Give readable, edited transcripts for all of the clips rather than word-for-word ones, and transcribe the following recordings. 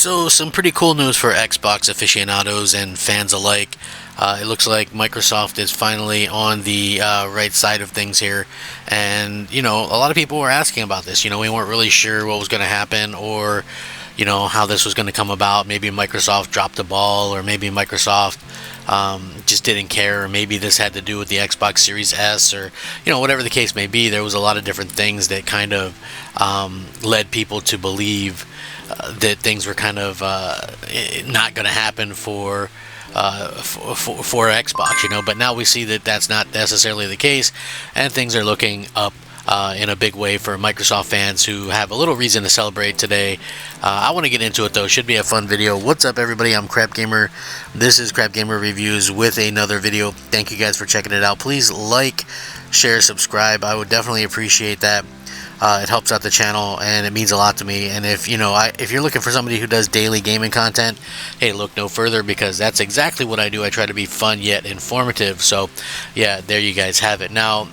So, some pretty cool news for Xbox aficionados and fans alike. It looks like Microsoft is finally on the right side of things here. And, a lot of people were asking about this. We weren't really sure what was going to happen or, how this was going to come about. Maybe Microsoft dropped the ball, or maybe Microsoft just didn't care, or maybe this had to do with the Xbox Series S, or, whatever the case may be. There was a lot of different things that kind of led people to believe that things were kind of not going to happen for Xbox, but now we see that that's not necessarily the case, and things are looking up in a big way for Microsoft fans who have a little reason to celebrate today. I want to get into it though. Should be a fun video. What's up, everybody? I'm Crap Gamer. This is Crap Gamer Reviews with another video. Thank you guys for checking it out. Please like, share, subscribe. I would definitely appreciate that. It helps out the channel, and it means a lot to me. And if you're looking for somebody who does daily gaming content, hey, look no further, because that's exactly what I do. I try to be fun yet informative. So, yeah, there you guys have it. Now,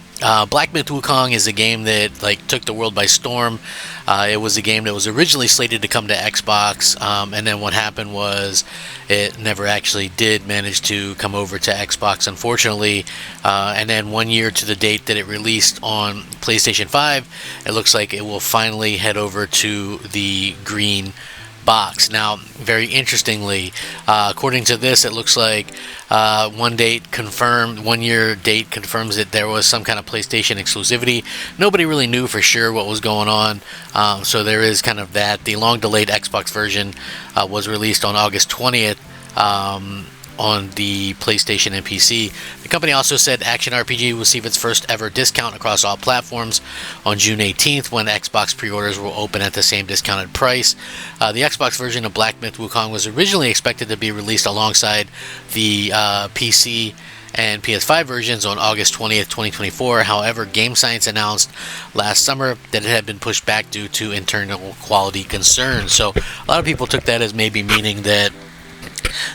Black Myth Wukong is a game that took the world by storm. It was a game that was originally slated to come to Xbox, and then what happened was it never actually did manage to come over to Xbox, unfortunately. And then 1 year to the date that it released on PlayStation 5, it looks like it will finally head over to the green box. Now, very interestingly, according to this, it looks like 1 year date confirms that there was some kind of PlayStation exclusivity. Nobody really knew for sure what was going on, so there is kind of that. The long-delayed Xbox version was released on August 20th on the PlayStation and PC. The company also said Action RPG will receive its first ever discount across all platforms on June 18th, when Xbox pre-orders will open at the same discounted price. The Xbox version of Black Myth Wukong was originally expected to be released alongside the PC and PS5 versions on August 20th, 2024. However, Game Science announced last summer that it had been pushed back due to internal quality concerns. So a lot of people took that as maybe meaning that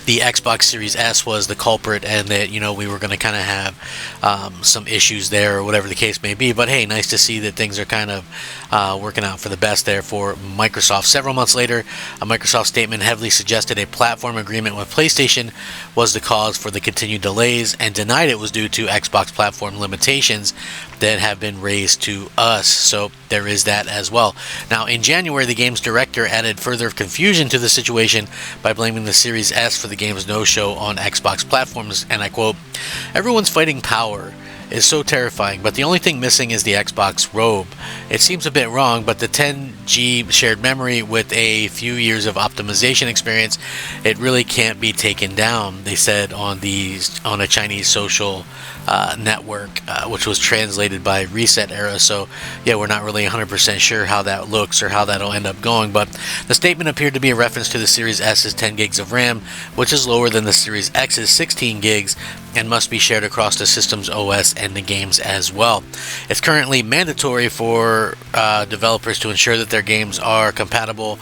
the Xbox Series S was the culprit, and that we were going to kind of have some issues there, or whatever the case may be. But hey, nice to see that things are kind of working out for the best there for Microsoft. Several months later, a Microsoft statement heavily suggested a platform agreement with PlayStation was the cause for the continued delays, and denied it was due to Xbox platform limitations that have been raised to us. So there is that as well. Now, in January, the game's director added further confusion to the situation by blaming the Series S for the game's no-show on Xbox platforms, and I quote, "Everyone's fighting power is so terrifying, but the only thing missing is the Xbox robe. It seems a bit wrong, but the 10G shared memory with a few years of optimization experience, it really can't be taken down," they said on a Chinese social network, which was translated by Reset Era. So yeah, we're not really 100% sure how that looks or how that'll end up going, but the statement appeared to be a reference to the Series S's 10 gigs of RAM, which is lower than the Series X's 16 gigs and must be shared across the system's OS and the games as well. It's currently mandatory for developers to ensure that their games are compatible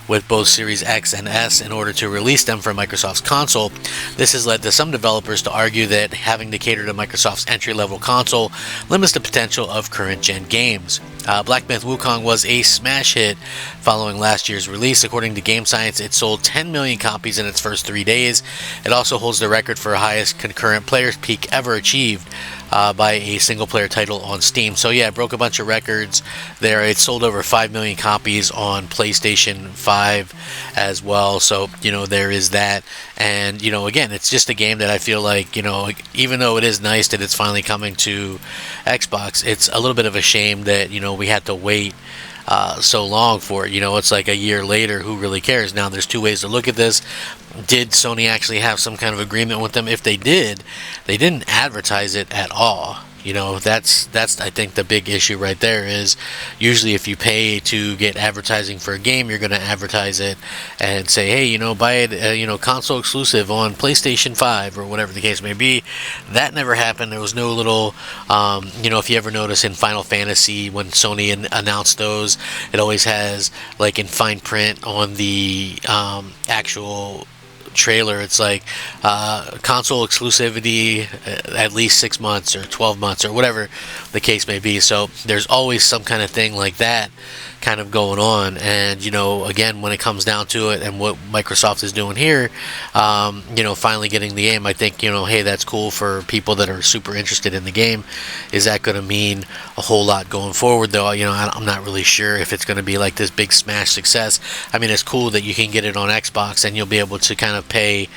with both Series X and S in order to release them for Microsoft's console. This has led to some developers to argue that having to cater to Microsoft's entry-level console limits the potential of current-gen games. Black Myth Wukong was a smash hit following last year's release. According to Game Science, it sold 10 million copies in its first 3 days. It also holds the record for highest concurrent players peak ever achieved by a single-player title on Steam. So yeah, it broke a bunch of records there. It sold over 5 million copies on PlayStation 5 as well. So, there is that. And, again, it's just a game that I feel like, even though it is nice that it's finally coming to Xbox, it's a little bit of a shame that, we had to wait so long for it. It's like a year later. Who really cares? Now, there's two ways to look at this. Did Sony actually have some kind of agreement with them? If they did, they didn't advertise it at all. That's I think the big issue right there is usually if you pay to get advertising for a game, you're going to advertise it and say, hey, buy it, console exclusive on PlayStation 5 or whatever the case may be. That never happened. There was no little, if you ever notice in Final Fantasy when Sony announced those, it always has in fine print on the actual trailer, it's like console exclusivity at least 6 months or 12 months or whatever the case may be. So there's always some kind of thing like that kind of going on. And again, when it comes down to it, and what Microsoft is doing here, finally getting the game, I think, hey, that's cool for people that are super interested in the game. Is that going to mean a whole lot going forward, though? I'm not really sure if it's going to be like this big smash success. I mean, it's cool that you can get it on Xbox and you'll be able to kind of pay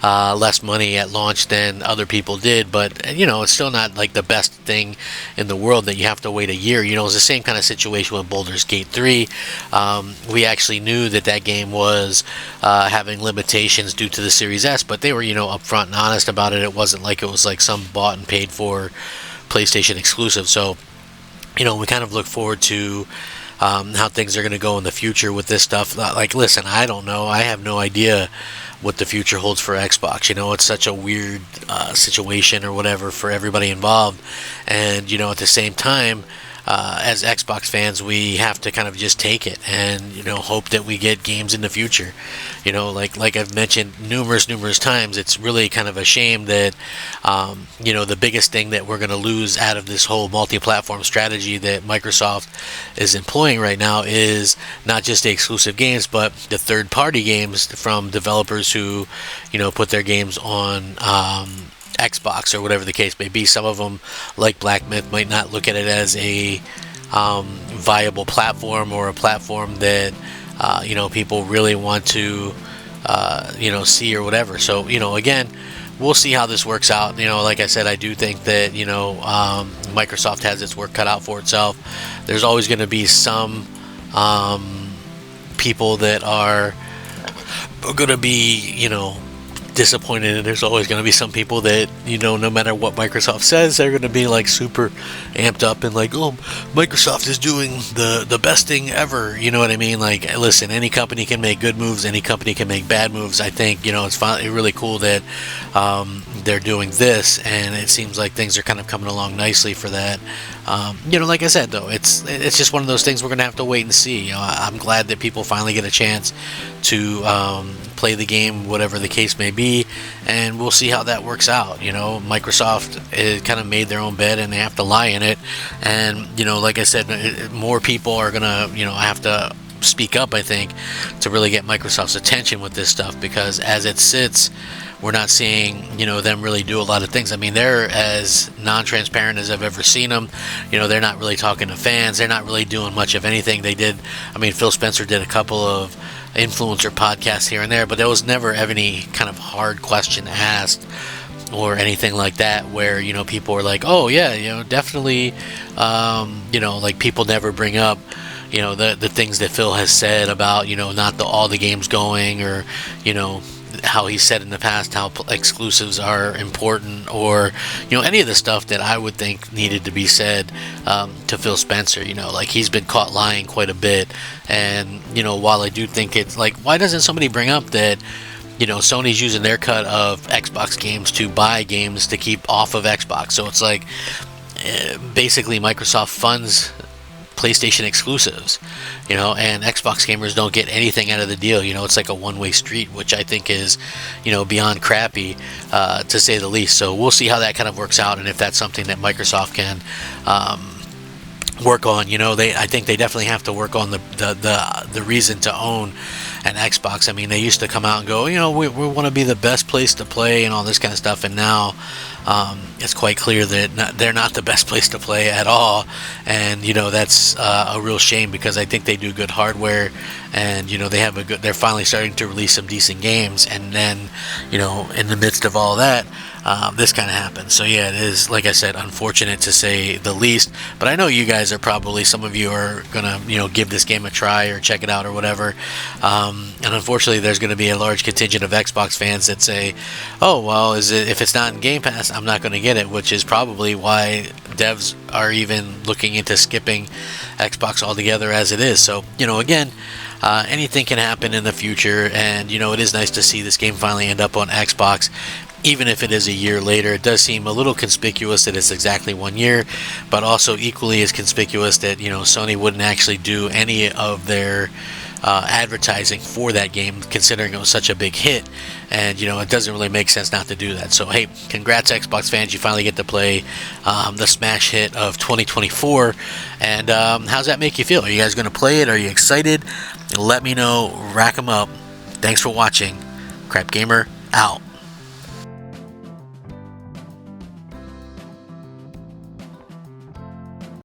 less money at launch than other people did, but it's still not like the best thing in the world that you have to wait a year. It's the same kind of situation with Baldur's Gate 3. We actually knew that game was having limitations due to the Series S, but they were upfront and honest about it. It wasn't like it was like some bought and paid for PlayStation exclusive. So we kind of look forward to how things are going to go in the future with this stuff. Like, listen, I don't know. I have no idea what the future holds for Xbox. It's such a weird situation or whatever for everybody involved. And, at the same time, as Xbox fans, we have to kind of just take it and, hope that we get games in the future. Like I've mentioned numerous times, it's really kind of a shame that, the biggest thing that we're going to lose out of this whole multi-platform strategy that Microsoft is employing right now is not just the exclusive games, but the third-party games from developers who, put their games on Xbox or whatever the case may be. Some of them, like Black Myth, might not look at it as a viable platform or a platform that people really want to see or whatever. So again, we'll see how this works out. Like I said, I do think that Microsoft has its work cut out for itself. There's always going to be some people that are going to be disappointed, and there's always going to be some people that no matter what Microsoft says, they're going to be like super amped up and like, oh, Microsoft is doing the best thing ever. You know what I mean? Like, listen, any company can make good moves, any company can make bad moves. I think it's finally really cool that they're doing this, and it seems like things are kind of coming along nicely for that. Like I said, though, it's just one of those things we're going to have to wait and see. I'm glad that people finally get a chance to play the game, whatever the case may be, and we'll see how that works out. Microsoft kind of made their own bed and they have to lie in it, and like I said, more people are gonna have to speak up, I think, to really get Microsoft's attention with this stuff, because as it sits, we're not seeing them really do a lot of things. I mean, they're as non-transparent as I've ever seen them. They're not really talking to fans. They're not really doing much of anything. Phil Spencer did a couple of influencer podcasts here and there, but there was never any kind of hard question asked or anything like that where people were like, oh yeah, definitely, like people never bring up the things that Phil has said about not all the games going, or how he said in the past how exclusives are important, or any of the stuff that I would think needed to be said to Phil Spencer. Like, he's been caught lying quite a bit, and while I do think it's like, why doesn't somebody bring up that Sony's using their cut of Xbox games to buy games to keep off of Xbox? So it's like, basically Microsoft funds PlayStation exclusives, and Xbox gamers don't get anything out of the deal. It's like a one-way street, which I think is, beyond crappy, to say the least. So we'll see how that kind of works out, and if that's something that Microsoft can work on. I think they definitely have to work on the reason to own an Xbox. I mean, they used to come out and go, we want to be the best place to play and all this kind of stuff, and now it's quite clear that they're not the best place to play at all, and that's a real shame, because I think they do good hardware, and they're finally starting to release some decent games, and then in the midst of all that, this kind of happens. So yeah, it is, like I said, unfortunate to say the least, but I know you guys are probably, some of you are gonna give this game a try or check it out or whatever, and unfortunately there's going to be a large contingent of Xbox fans that say, oh well, if it's not in Game Pass, I'm not going to get it, which is probably why devs are even looking into skipping Xbox altogether as it is. So again, anything can happen in the future, and it is nice to see this game finally end up on Xbox. Even if it is a year later, it does seem a little conspicuous that it's exactly 1 year, but also equally as conspicuous that Sony wouldn't actually do any of their advertising for that game, considering it was such a big hit. And you know, it doesn't really make sense not to do that. So hey, congrats Xbox fans, you finally get to play the smash hit of 2024. And how's that make you feel? Are you guys going to play it? Are you excited? Let me know. Rack 'em up. Thanks for watching. Crap Gamer out.